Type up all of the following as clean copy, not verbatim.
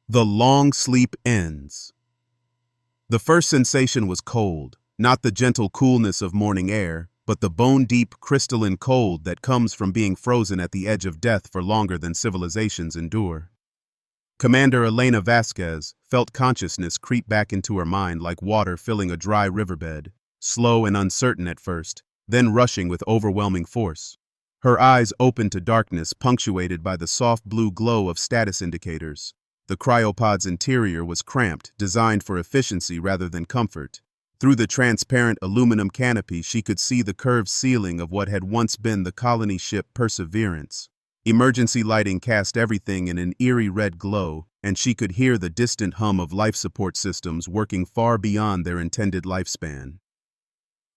The long sleep ends. The first sensation was cold, not the gentle coolness of morning air, but the bone-deep crystalline cold that comes from being frozen at the edge of death for longer than civilizations endure. Commander Elena Vasquez felt consciousness creep back into her mind like water filling a dry riverbed, slow and uncertain at first, then rushing with overwhelming force. Her eyes opened to darkness punctuated by the soft blue glow of status indicators. The cryopod's interior was cramped, designed for efficiency rather than comfort. Through the transparent aluminum canopy, she could see the curved ceiling of what had once been the colony ship Perseverance. Emergency lighting cast everything in an eerie red glow, and she could hear the distant hum of life support systems working far beyond their intended lifespan.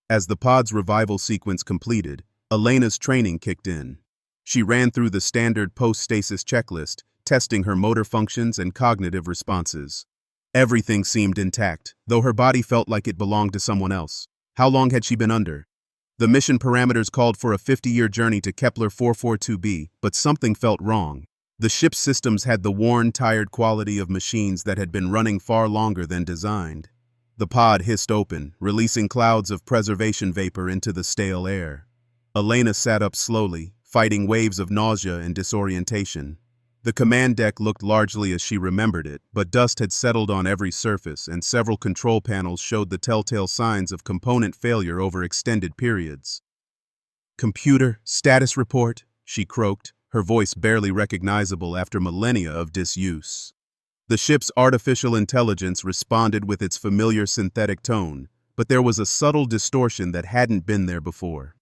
As the pod's revival sequence completed, Elena's training kicked in. She ran through the standard post-stasis checklist, testing her motor functions and cognitive responses. Everything seemed intact, though her body felt like it belonged to someone else. How long had she been under? The mission parameters called for a 50-year journey to Kepler 442b, but something felt wrong. The ship's systems had the worn, tired quality of machines that had been running far longer than designed. The pod hissed open, releasing clouds of preservation vapor into the stale air. Elena sat up slowly, fighting waves of nausea and disorientation. The command deck looked largely as she remembered it, but dust had settled on every surface, and several control panels showed the telltale signs of component failure over extended periods. "Computer, status report," she croaked, her voice barely recognizable after millennia of disuse. The ship's artificial intelligence responded with its familiar synthetic tone, but there was a subtle distortion that hadn't been there before.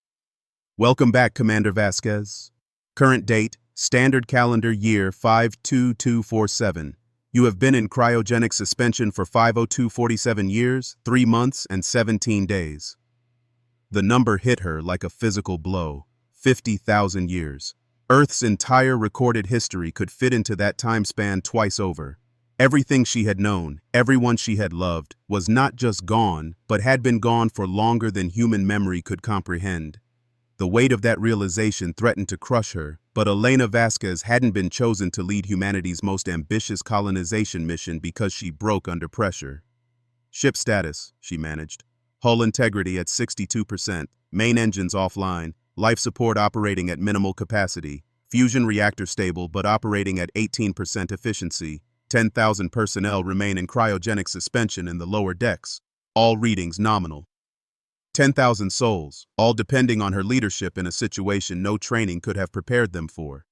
"Welcome back, Commander Vasquez. Current date, Standard Calendar Year 52247. You have been in cryogenic suspension for 50247 years, 3 months, and 17 days. The number hit her like a physical blow. 50,000 years. Earth's entire recorded history could fit into that time span twice over. Everything she had known, everyone she had loved, was not just gone, but had been gone for longer than human memory could comprehend. The weight of that realization threatened to crush her, but Elena Vasquez hadn't been chosen to lead humanity's most ambitious colonization mission because she broke under pressure. "Ship status," she managed. "Hull integrity at 62%, main engines offline, life support operating at minimal capacity, fusion reactor stable but operating at 18% efficiency, 10,000 personnel remain in cryogenic suspension in the lower decks, all readings nominal. 10,000 souls, all depending on her leadership in a situation no training could have prepared them for."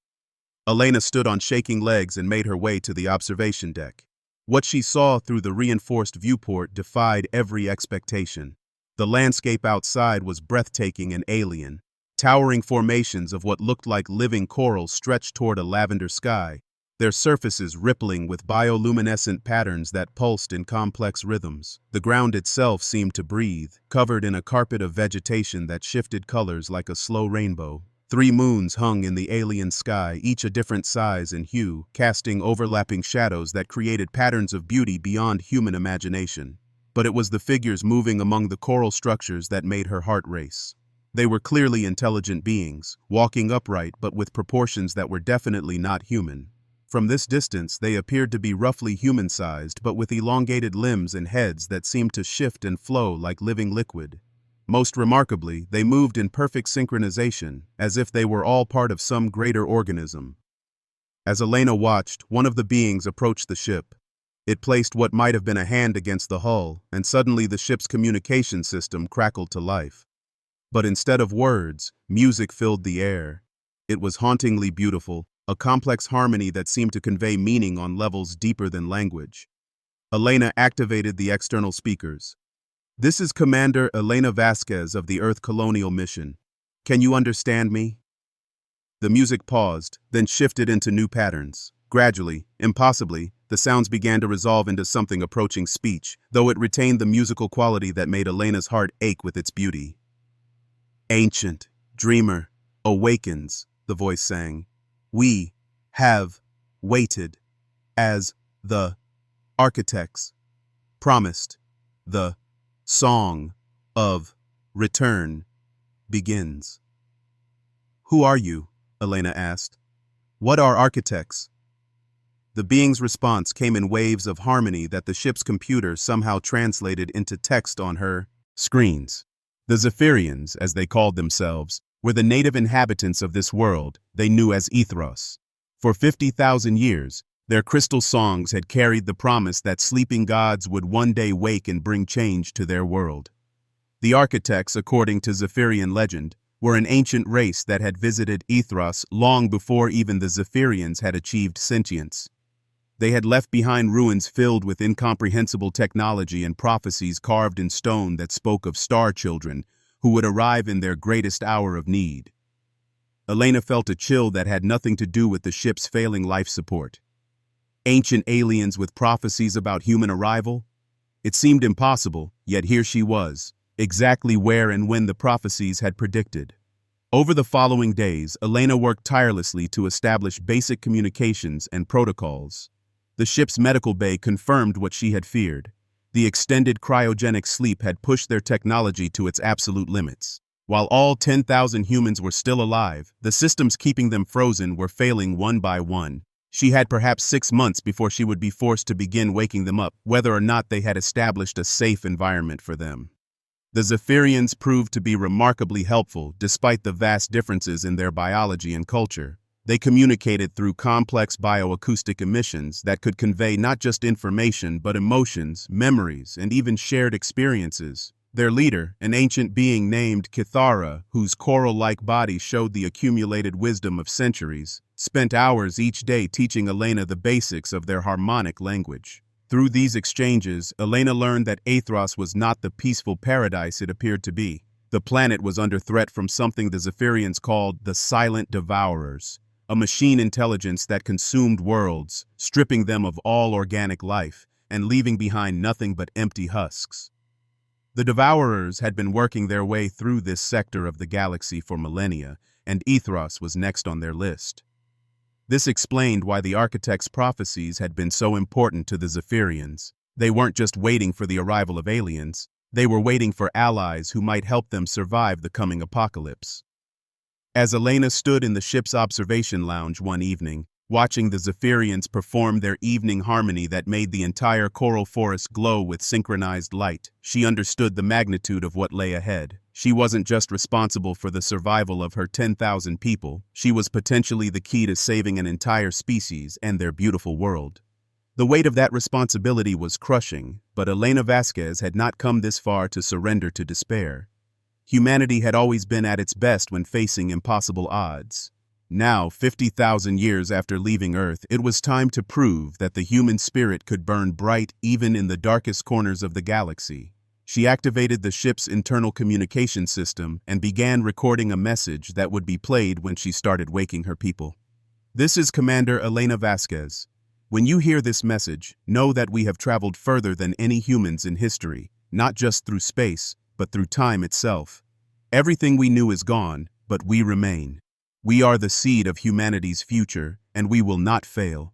Elena stood on shaking legs and made her way to the observation deck. What she saw through the reinforced viewport defied every expectation. The landscape outside was breathtaking and alien. Towering formations of what looked like living coral stretched toward a lavender sky, their surfaces rippling with bioluminescent patterns that pulsed in complex rhythms. The ground itself seemed to breathe, covered in a carpet of vegetation that shifted colors like a slow rainbow. 3 moons hung in the alien sky, each a different size and hue, casting overlapping shadows that created patterns of beauty beyond human imagination. But it was the figures moving among the coral structures that made her heart race. They were clearly intelligent beings, walking upright but with proportions that were definitely not human. From this distance, they appeared to be roughly human-sized, but with elongated limbs and heads that seemed to shift and flow like living liquid. Most remarkably, they moved in perfect synchronization, as if they were all part of some greater organism. As Elena watched, one of the beings approached the ship. It placed what might have been a hand against the hull, and suddenly the ship's communication system crackled to life. But instead of words, music filled the air. It was hauntingly beautiful, a complex harmony that seemed to convey meaning on levels deeper than language. Elena activated the external speakers. "This is Commander Elena Vasquez of the Earth Colonial Mission. Can you understand me?" The music paused, then shifted into new patterns. Gradually, impossibly, the sounds began to resolve into something approaching speech, though it retained the musical quality that made Elena's heart ache with its beauty. "Ancient, dreamer, awakens," the voice sang. "We have waited, as the architects promised. The song of return begins." "Who are you?" Elena asked. "What are architects?" The being's response came in waves of harmony that the ship's computer somehow translated into text on her screens. The Zephyrians, as they called themselves, were the native inhabitants of this world they knew as Ethros. For 50,000 years, their crystal songs had carried the promise that sleeping gods would one day wake and bring change to their world. The architects, according to Zephyrian legend, were an ancient race that had visited Ethros long before even the Zephyrians had achieved sentience. They had left behind ruins filled with incomprehensible technology and prophecies carved in stone that spoke of star children who would arrive in their greatest hour of need. Elena felt a chill that had nothing to do with the ship's failing life support. Ancient aliens with prophecies about human arrival? It seemed impossible, yet here she was, exactly where and when the prophecies had predicted. Over the following days, Elena worked tirelessly to establish basic communications and protocols. The ship's medical bay confirmed what she had feared. The extended cryogenic sleep had pushed their technology to its absolute limits. While all 10,000 humans were still alive, the systems keeping them frozen were failing one by one. She had perhaps 6 months before she would be forced to begin waking them up, whether or not they had established a safe environment for them. The Zephyrians proved to be remarkably helpful despite the vast differences in their biology and culture. They communicated through complex bioacoustic emissions that could convey not just information but emotions, memories, and even shared experiences. Their leader, an ancient being named Kithara, whose coral-like body showed the accumulated wisdom of centuries, spent hours each day teaching Elena the basics of their harmonic language. Through these exchanges, Elena learned that Athros was not the peaceful paradise it appeared to be. The planet was under threat from something the Zephyrians called the Silent Devourers, a machine intelligence that consumed worlds, stripping them of all organic life and leaving behind nothing but empty husks. The Devourers had been working their way through this sector of the galaxy for millennia, and Ethros was next on their list. This explained why the architect's prophecies had been so important to the Zephyrians. They weren't just waiting for the arrival of aliens, they were waiting for allies who might help them survive the coming apocalypse. As Elena stood in the ship's observation lounge one evening, watching the Zephyrians perform their evening harmony that made the entire coral forest glow with synchronized light, she understood the magnitude of what lay ahead. She wasn't just responsible for the survival of her 10,000 people, she was potentially the key to saving an entire species and their beautiful world. The weight of that responsibility was crushing, but Elena Vasquez had not come this far to surrender to despair. Humanity had always been at its best when facing impossible odds. Now, 50,000 years after leaving Earth, it was time to prove that the human spirit could burn bright even in the darkest corners of the galaxy. She activated the ship's internal communication system and began recording a message that would be played when she started waking her people. This is Commander Elena Vasquez. When you hear this message, know that we have traveled further than any humans in history, not just through space, but through time itself. Everything we knew is gone, but we remain. We are the seed of humanity's future, and we will not fail.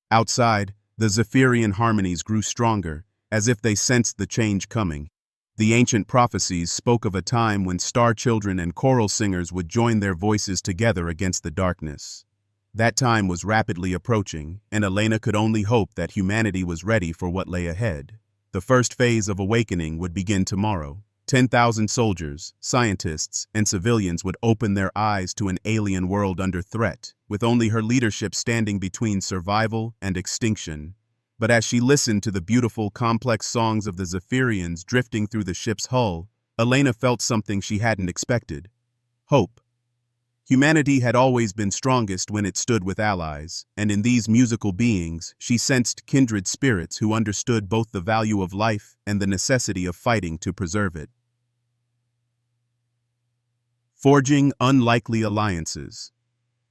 Outside, the Zephyrian harmonies grew stronger, as if they sensed the change coming. The ancient prophecies spoke of a time when star children and choral singers would join their voices together against the darkness. That time was rapidly approaching, and Elena could only hope that humanity was ready for what lay ahead. The first phase of awakening would begin tomorrow. 10,000 soldiers, scientists, and civilians would open their eyes to an alien world under threat, with only her leadership standing between survival and extinction. But as she listened to the beautiful, complex songs of the Zephyrians drifting through the ship's hull, Elena felt something she hadn't expected: hope. Humanity had always been strongest when it stood with allies, and in these musical beings, she sensed kindred spirits who understood both the value of life and the necessity of fighting to preserve it. Forging unlikely alliances.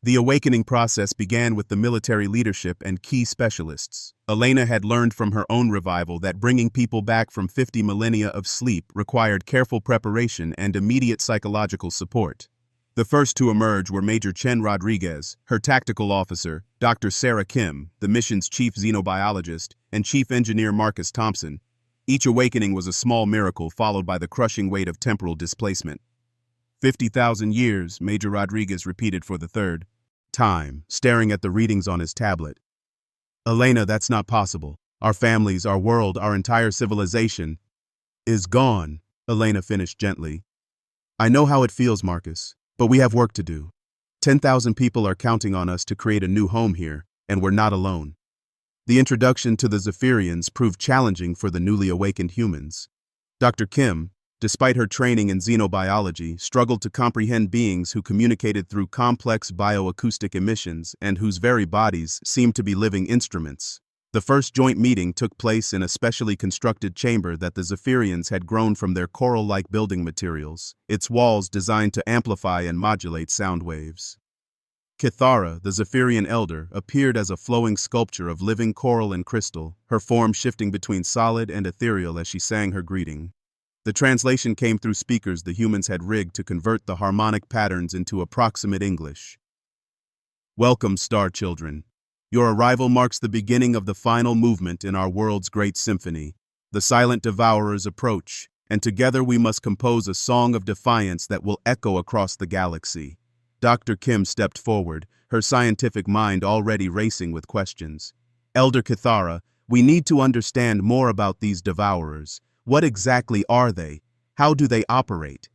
The awakening process began with the military leadership and key specialists. Elena had learned from her own revival that bringing people back from 50 millennia of sleep required careful preparation and immediate psychological support. The first to emerge were Major Chen Rodriguez, her tactical officer, Dr. Sarah Kim, the mission's chief xenobiologist, and chief engineer Marcus Thompson. Each awakening was a small miracle followed by the crushing weight of temporal displacement. 50,000 years, Major Rodriguez repeated for the third time, staring at the readings on his tablet. Elena, that's not possible. Our families, our world, our entire civilization is gone, Elena finished gently. I know how it feels, Marcus, but we have work to do. 10,000 people are counting on us to create a new home here, and we're not alone. The introduction to the Zephyrians proved challenging for the newly awakened humans. Dr. Kim, despite her training in xenobiology, struggled to comprehend beings who communicated through complex bioacoustic emissions and whose very bodies seemed to be living instruments. The first joint meeting took place in a specially constructed chamber that the Zephyrians had grown from their coral-like building materials, its walls designed to amplify and modulate sound waves. Kithara, the Zephyrian elder, appeared as a flowing sculpture of living coral and crystal, her form shifting between solid and ethereal as she sang her greeting. The translation came through speakers the humans had rigged to convert the harmonic patterns into approximate English. Welcome, star children. Your arrival marks the beginning of the final movement in our world's great symphony. The silent devourers approach, and together we must compose a song of defiance that will echo across the galaxy. Dr. Kim stepped forward, her scientific mind already racing with questions. Elder Kithara, we need to understand more about these devourers. What exactly are they? How do they operate?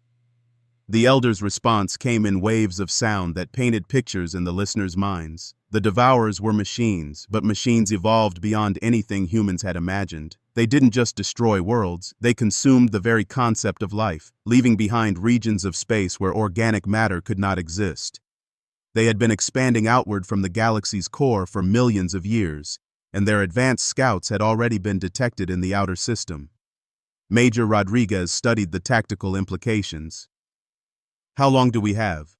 The elder's response came in waves of sound that painted pictures in the listeners' minds. The devourers were machines, but machines evolved beyond anything humans had imagined. They didn't just destroy worlds, they consumed the very concept of life, leaving behind regions of space where organic matter could not exist. They had been expanding outward from the galaxy's core for millions of years, and their advanced scouts had already been detected in the outer system. Major Rodriguez studied the tactical implications. How long do we have?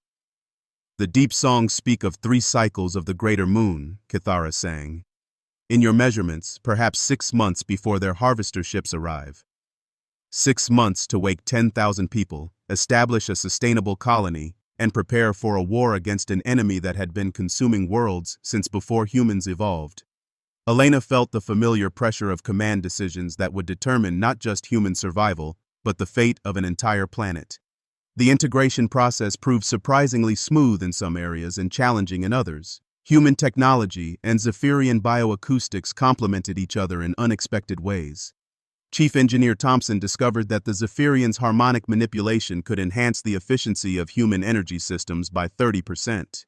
The deep songs speak of 3 cycles of the greater moon, Kithara sang. In your measurements, perhaps 6 months before their harvester ships arrive. 6 months to wake 10,000 people, establish a sustainable colony, and prepare for a war against an enemy that had been consuming worlds since before humans evolved. Elena felt the familiar pressure of command decisions that would determine not just human survival, but the fate of an entire planet. The integration process proved surprisingly smooth in some areas and challenging in others. Human technology and Zephyrian bioacoustics complemented each other in unexpected ways. Chief Engineer Thompson discovered that the Zephyrians' harmonic manipulation could enhance the efficiency of human energy systems by 30%.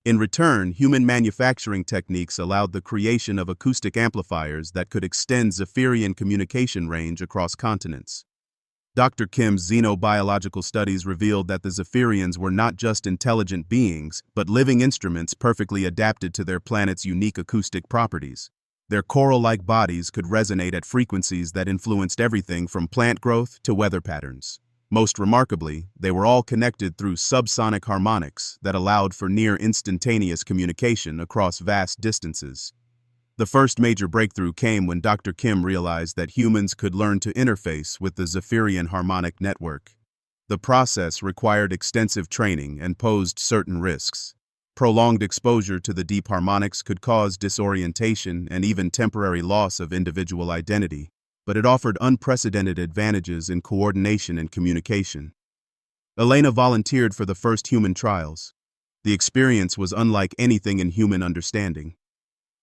In return, human manufacturing techniques allowed the creation of acoustic amplifiers that could extend Zephyrian communication range across continents. Dr. Kim's xenobiological studies revealed that the Zephyrians were not just intelligent beings, but living instruments perfectly adapted to their planet's unique acoustic properties. Their coral-like bodies could resonate at frequencies that influenced everything from plant growth to weather patterns. Most remarkably, they were all connected through subsonic harmonics that allowed for near-instantaneous communication across vast distances. The first major breakthrough came when Dr. Kim realized that humans could learn to interface with the Zephyrian harmonic network. The process required extensive training and posed certain risks. Prolonged exposure to the deep harmonics could cause disorientation and even temporary loss of individual identity, but it offered unprecedented advantages in coordination and communication. Elena volunteered for the first human trials. The experience was unlike anything in human understanding.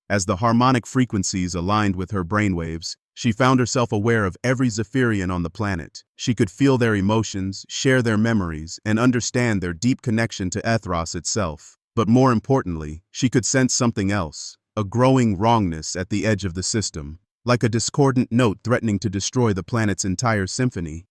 As the harmonic frequencies aligned with her brainwaves, she found herself aware of every Zephyrian on the planet. She could feel their emotions, share their memories, and understand their deep connection to Ethros itself. But more importantly, she could sense something else, a growing wrongness at the edge of the system, like a discordant note threatening to destroy the planet's entire symphony.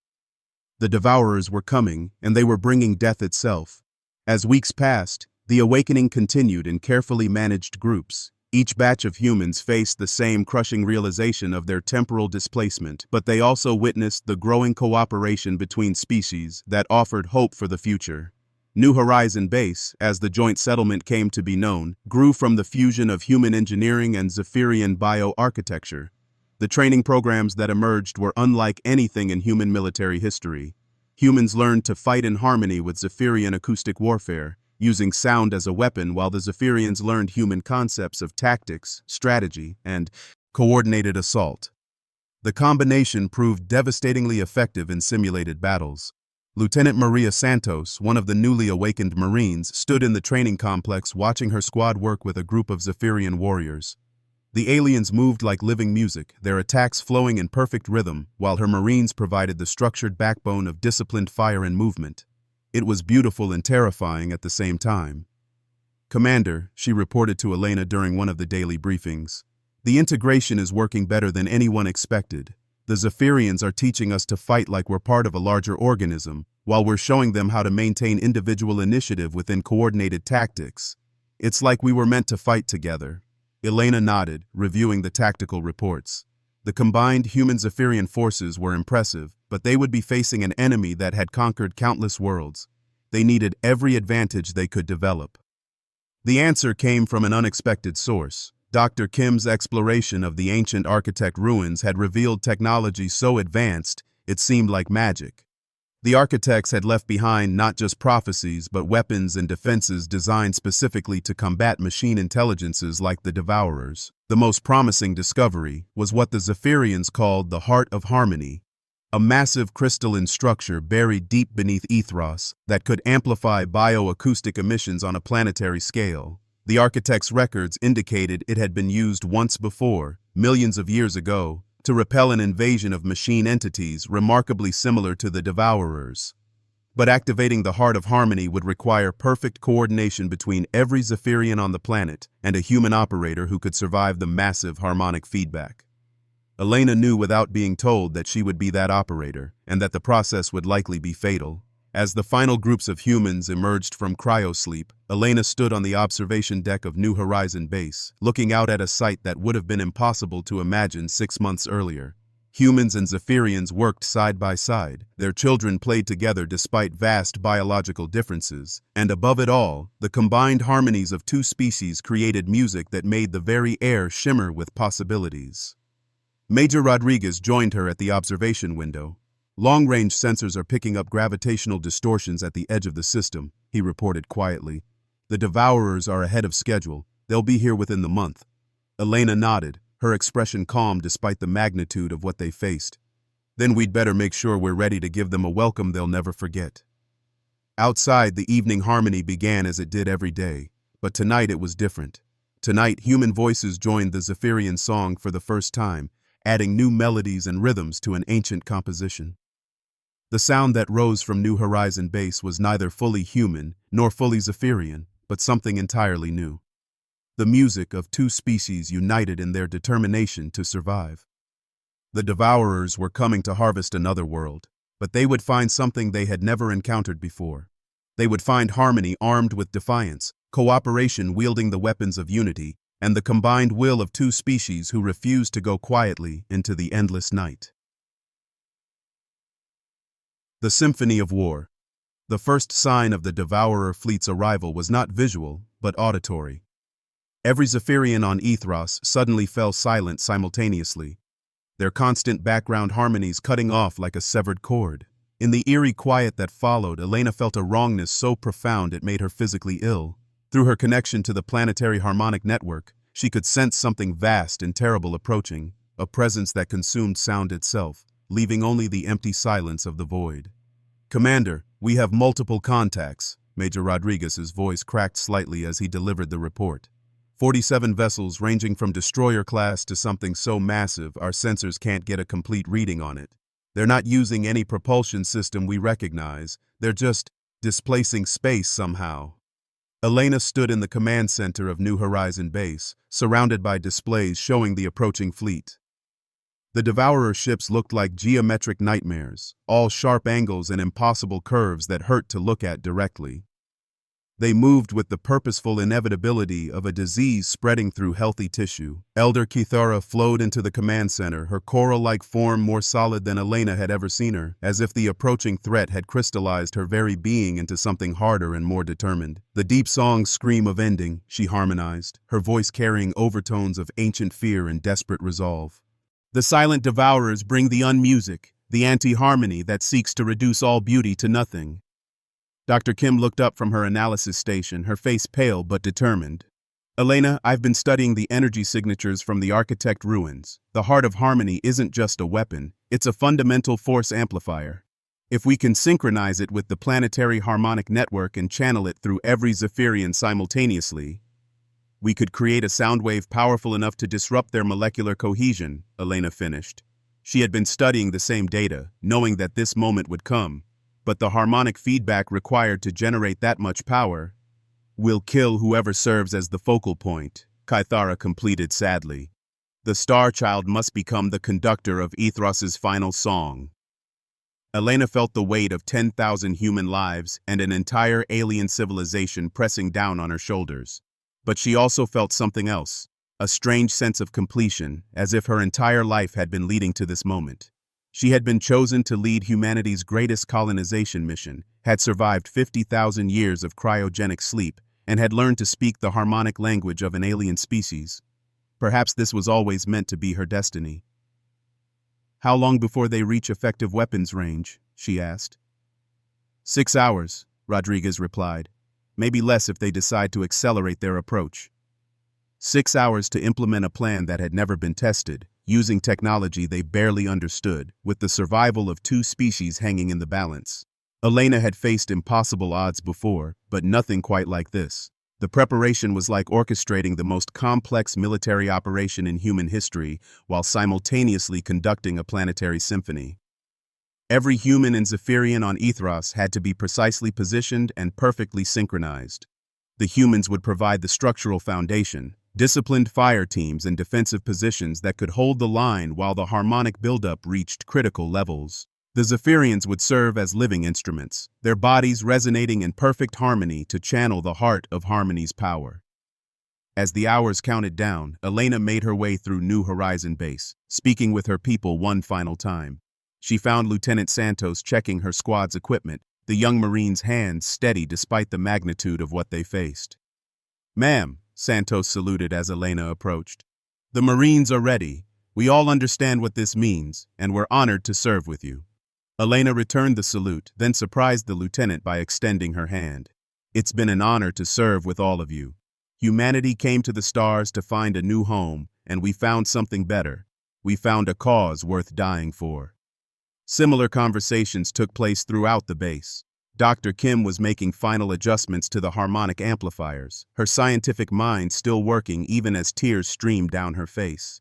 The Devourers were coming, and they were bringing death itself. As weeks passed, the awakening continued in carefully managed groups. Each batch of humans faced the same crushing realization of their temporal displacement, but they also witnessed the growing cooperation between species that offered hope for the future. New Horizon Base, as the joint settlement came to be known, grew from the fusion of human engineering and Zephyrian bioarchitecture. The training programs that emerged were unlike anything in human military history. Humans learned to fight in harmony with Zephyrian acoustic warfare, using sound as a weapon, while the Zephyrians learned human concepts of tactics, strategy, and coordinated assault. The combination proved devastatingly effective in simulated battles. Lieutenant Maria Santos, one of the newly awakened Marines, stood in the training complex watching her squad work with a group of Zephyrian warriors. The aliens moved like living music, their attacks flowing in perfect rhythm, while her marines provided the structured backbone of disciplined fire and movement. It was beautiful and terrifying at the same time. "Commander," she reported to Elena during one of the daily briefings, "the integration is working better than anyone expected. The Zephyrians are teaching us to fight like we're part of a larger organism, while we're showing them how to maintain individual initiative within coordinated tactics. It's like we were meant to fight together." Elena nodded, reviewing the tactical reports. The combined human-Zephyrian forces were impressive, but they would be facing an enemy that had conquered countless worlds. They needed every advantage they could develop. The answer came from an unexpected source. Dr. Kim's exploration of the ancient architect ruins had revealed technology so advanced, it seemed like magic. The architects had left behind not just prophecies but weapons and defenses designed specifically to combat machine intelligences like the Devourers. The most promising discovery was what the Zephyrians called the Heart of Harmony, a massive crystalline structure buried deep beneath ethos that could amplify bioacoustic emissions on a planetary scale. The architect's records indicated it had been used once before, millions of years ago, to repel an invasion of machine entities remarkably similar to the Devourers. But activating the Heart of Harmony would require perfect coordination between every Zephyrian on the planet and a human operator who could survive the massive harmonic feedback. Elena knew without being told that she would be that operator, and that the process would likely be fatal. As the final groups of humans emerged from cryosleep, Elena stood on the observation deck of New Horizon Base, looking out at a sight that would have been impossible to imagine 6 months earlier. Humans and Zephyrians worked side by side, their children played together despite vast biological differences, and above it all, the combined harmonies of two species created music that made the very air shimmer with possibilities. Major Rodriguez joined her at the observation window. "Long-range sensors are picking up gravitational distortions at the edge of the system," he reported quietly. "The Devourers are ahead of schedule. They'll be here within the month." Elena nodded, her expression calm despite the magnitude of what they faced. "Then we'd better make sure we're ready to give them a welcome they'll never forget." Outside, the evening harmony began as it did every day, but tonight it was different. Tonight, human voices joined the Zephyrian song for the first time, adding new melodies and rhythms to an ancient composition. The sound that rose from New Horizon Base was neither fully human nor fully Zephyrian, but something entirely new. The music of two species united in their determination to survive. The Devourers were coming to harvest another world, but they would find something they had never encountered before. They would find harmony armed with defiance, cooperation wielding the weapons of unity, and the combined will of two species who refused to go quietly into the endless night. The Symphony of War. The first sign of the Devourer fleet's arrival was not visual, but auditory. Every Zephyrian on Ethros suddenly fell silent simultaneously, their constant background harmonies cutting off like a severed cord. In the eerie quiet that followed, Elena felt a wrongness so profound it made her physically ill. Through her connection to the planetary harmonic network, she could sense something vast and terrible approaching, a presence that consumed sound itself, leaving only the empty silence of the void. "Commander, we have multiple contacts," Major Rodriguez's voice cracked slightly as he delivered the report. 47 vessels ranging from destroyer class to something so massive our sensors can't get a complete reading on it. They're not using any propulsion system we recognize, they're just displacing space somehow. Elena stood in the command center of New Horizon Base, surrounded by displays showing the approaching fleet. The Devourer ships looked like geometric nightmares, all sharp angles and impossible curves that hurt to look at directly. They moved with the purposeful inevitability of a disease spreading through healthy tissue. Elder Kithara flowed into the command center, her coral-like form more solid than Elena had ever seen her, as if the approaching threat had crystallized her very being into something harder and more determined. The deep song's scream of ending, she harmonized, her voice carrying overtones of ancient fear and desperate resolve. "The silent Devourers bring the unmusic, the anti-harmony that seeks to reduce all beauty to nothing." Dr. Kim looked up from her analysis station, her face pale but determined. "Elena, I've been studying the energy signatures from the architect ruins. The Heart of Harmony isn't just a weapon, it's a fundamental force amplifier. If we can synchronize it with the planetary harmonic network and channel it through every Zephyrian simultaneously..." We could create a sound wave powerful enough to disrupt their molecular cohesion, Elena finished. She had been studying the same data, knowing that this moment would come, but the harmonic feedback required to generate that much power will kill whoever serves as the focal point, Kythara completed sadly. The Star Child must become the conductor of Ethros's final song. Elena felt the weight of 10,000 human lives and an entire alien civilization pressing down on her shoulders. But she also felt something else, a strange sense of completion, as if her entire life had been leading to this moment. She had been chosen to lead humanity's greatest colonization mission, had survived 50,000 years of cryogenic sleep, and had learned to speak the harmonic language of an alien species. Perhaps this was always meant to be her destiny. "How long before they reach effective weapons range?" she asked. 6 hours, Rodriguez replied. Maybe less if they decide to accelerate their approach. 6 hours to implement a plan that had never been tested, using technology they barely understood, with the survival of 2 species hanging in the balance. Elena had faced impossible odds before, but nothing quite like this. The preparation was like orchestrating the most complex military operation in human history while simultaneously conducting a planetary symphony. Every human and Zephyrian on Ethros had to be precisely positioned and perfectly synchronized. The humans would provide the structural foundation, disciplined fire teams and defensive positions that could hold the line while the harmonic buildup reached critical levels. The Zephyrians would serve as living instruments, their bodies resonating in perfect harmony to channel the heart of harmony's power. As the hours counted down, Elena made her way through New Horizon Base, speaking with her people one final time. She found Lieutenant Santos checking her squad's equipment, the young Marine's hands steady despite the magnitude of what they faced. "Ma'am," Santos saluted as Elena approached. "The Marines are ready. We all understand what this means, and we're honored to serve with you." Elena returned the salute, then surprised the lieutenant by extending her hand. "It's been an honor to serve with all of you. Humanity came to the stars to find a new home, and we found something better. We found a cause worth dying for." Similar conversations took place throughout the base. Dr. Kim was making final adjustments to the harmonic amplifiers, her scientific mind still working even as tears streamed down her face.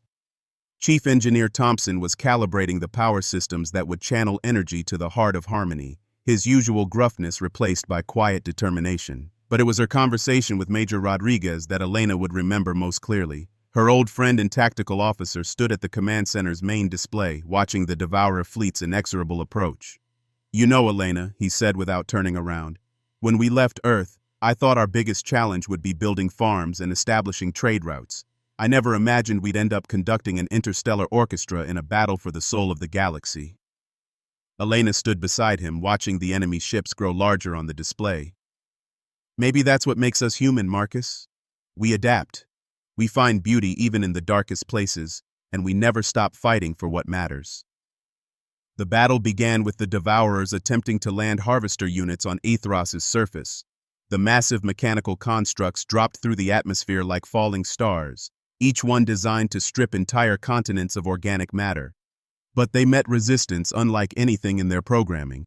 Chief Engineer Thompson was calibrating the power systems that would channel energy to the heart of harmony, his usual gruffness replaced by quiet determination. But it was her conversation with Major Rodriguez that Elena would remember most clearly. Her old friend and tactical officer stood at the command center's main display, watching the Devourer fleet's inexorable approach. "You know, Elena," he said without turning around, "when we left Earth, I thought our biggest challenge would be building farms and establishing trade routes. I never imagined we'd end up conducting an interstellar orchestra in a battle for the soul of the galaxy." Elena stood beside him, watching the enemy ships grow larger on the display. "Maybe that's what makes us human, Marcus. We adapt. We find beauty even in the darkest places, and we never stop fighting for what matters." The battle began with the Devourers attempting to land harvester units on Ethros's surface. The massive mechanical constructs dropped through the atmosphere like falling stars, each one designed to strip entire continents of organic matter. But they met resistance unlike anything in their programming.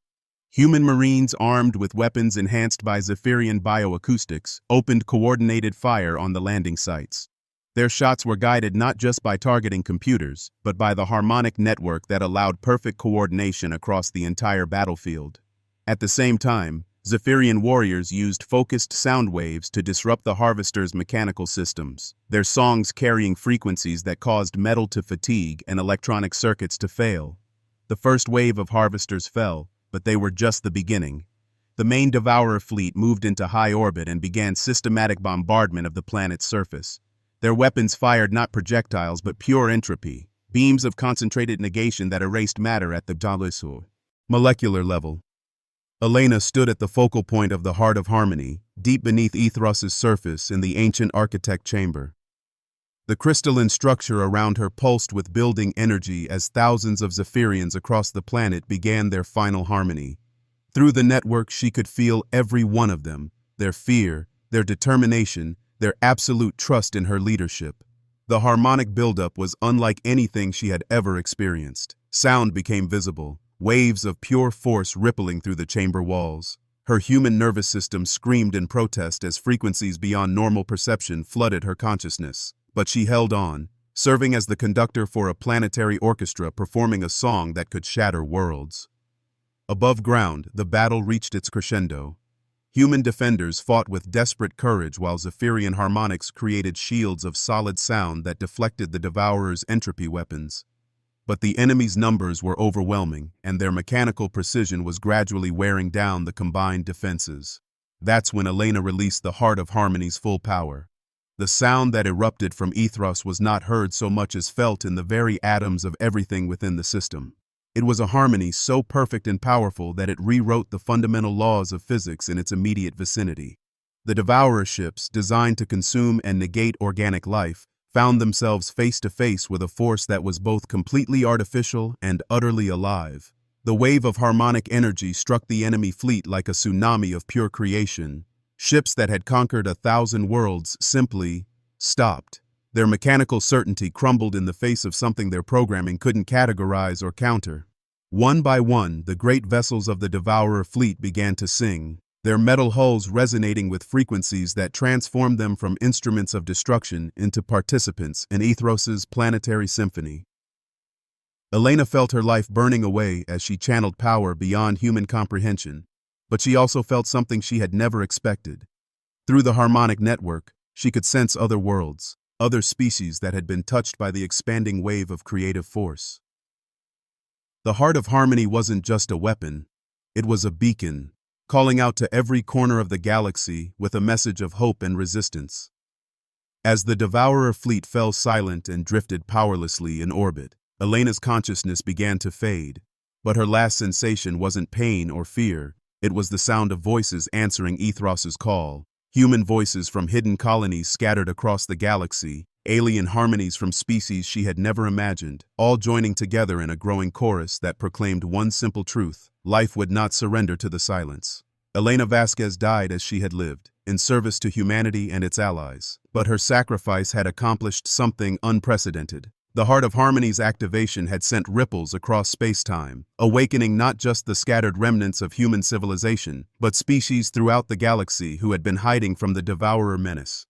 Human Marines armed with weapons enhanced by Zephyrian bioacoustics opened coordinated fire on the landing sites. Their shots were guided not just by targeting computers, but by the harmonic network that allowed perfect coordination across the entire battlefield. At the same time, Zephyrian warriors used focused sound waves to disrupt the harvesters' mechanical systems, their songs carrying frequencies that caused metal to fatigue and electronic circuits to fail. The first wave of harvesters fell, but they were just the beginning. The main Devourer fleet moved into high orbit and began systematic bombardment of the planet's surface. Their weapons fired not projectiles but pure entropy, beams of concentrated negation that erased matter at the molecular level. Elena stood at the focal point of the heart of harmony, deep beneath Ethros's surface in the ancient architect chamber. The crystalline structure around her pulsed with building energy as thousands of Zephyrians across the planet began their final harmony. Through the network she could feel every one of them, their fear, their determination, their absolute trust in her leadership. The harmonic buildup was unlike anything she had ever experienced. Sound became visible, waves of pure force rippling through the chamber walls. Her human nervous system screamed in protest as frequencies beyond normal perception flooded her consciousness. But she held on, serving as the conductor for a planetary orchestra performing a song that could shatter worlds. Above ground, the battle reached its crescendo. Human defenders fought with desperate courage while Zephyrian harmonics created shields of solid sound that deflected the Devourer's entropy weapons. But the enemy's numbers were overwhelming, and their mechanical precision was gradually wearing down the combined defenses. That's when Elena released the Heart of Harmony's full power. The sound that erupted from Ethros was not heard so much as felt in the very atoms of everything within the system. It was a harmony so perfect and powerful that it rewrote the fundamental laws of physics in its immediate vicinity. The Devourer ships, designed to consume and negate organic life, found themselves face to face with a force that was both completely artificial and utterly alive. The wave of harmonic energy struck the enemy fleet like a tsunami of pure creation. Ships that had conquered 1,000 worlds simply stopped. Their mechanical certainty crumbled in the face of something their programming couldn't categorize or counter. One by one, the great vessels of the Devourer fleet began to sing, their metal hulls resonating with frequencies that transformed them from instruments of destruction into participants in Ethros's planetary symphony. Elena felt her life burning away as she channeled power beyond human comprehension, but she also felt something she had never expected. Through the harmonic network, she could sense other worlds, other species that had been touched by the expanding wave of creative force. The Heart of Harmony wasn't just a weapon, it was a beacon, calling out to every corner of the galaxy with a message of hope and resistance. As the Devourer fleet fell silent and drifted powerlessly in orbit, Elena's consciousness began to fade, but her last sensation wasn't pain or fear, it was the sound of voices answering Ethros's call. Human voices from hidden colonies scattered across the galaxy, alien harmonies from species she had never imagined, all joining together in a growing chorus that proclaimed one simple truth: life would not surrender to the silence. Elena Vasquez died as she had lived, in service to humanity and its allies, but her sacrifice had accomplished something unprecedented. The Heart of Harmony's activation had sent ripples across space-time, awakening not just the scattered remnants of human civilization, but species throughout the galaxy who had been hiding from the Devourer menace.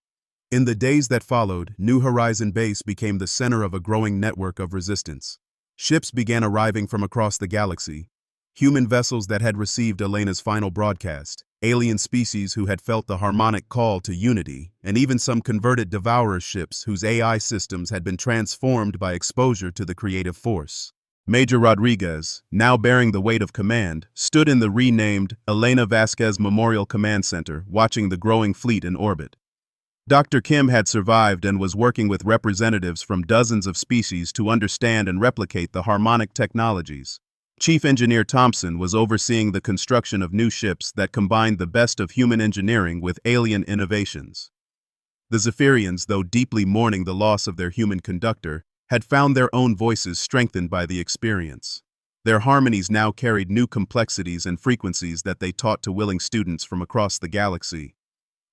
In the days that followed, New Horizon Base became the center of a growing network of resistance. Ships began arriving from across the galaxy, human vessels that had received Elena's final broadcast, alien species who had felt the harmonic call to unity, and even some converted Devourer ships whose AI systems had been transformed by exposure to the creative force. Major Rodriguez, now bearing the weight of command, stood in the renamed Elena Vasquez Memorial Command Center, watching the growing fleet in orbit. Dr. Kim had survived and was working with representatives from dozens of species to understand and replicate the harmonic technologies. Chief Engineer Thompson was overseeing the construction of new ships that combined the best of human engineering with alien innovations. The Zephyrians, though deeply mourning the loss of their human conductor, had found their own voices strengthened by the experience. Their harmonies now carried new complexities and frequencies that they taught to willing students from across the galaxy.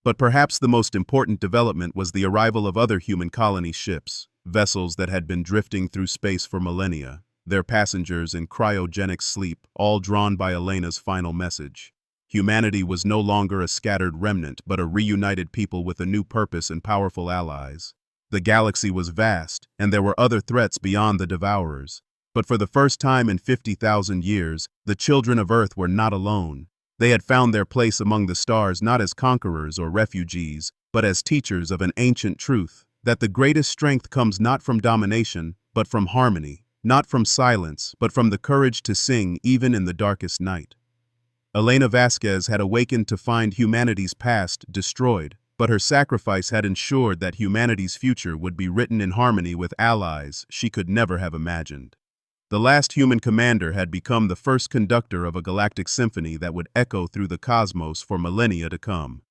But perhaps the most important development was the arrival of other human colony ships, vessels that had been drifting through space for millennia, their passengers in cryogenic sleep, all drawn by Elena's final message. Humanity was no longer a scattered remnant, but a reunited people with a new purpose and powerful allies. The galaxy was vast, and there were other threats beyond the Devourers. But for the first time in 50,000 years, the children of Earth were not alone. They had found their place among the stars not as conquerors or refugees, but as teachers of an ancient truth, that the greatest strength comes not from domination, but from harmony. Not from silence, but from the courage to sing even in the darkest night. Elena Vasquez had awakened to find humanity's past destroyed, but her sacrifice had ensured that humanity's future would be written in harmony with allies she could never have imagined. The last human commander had become the first conductor of a galactic symphony that would echo through the cosmos for millennia to come.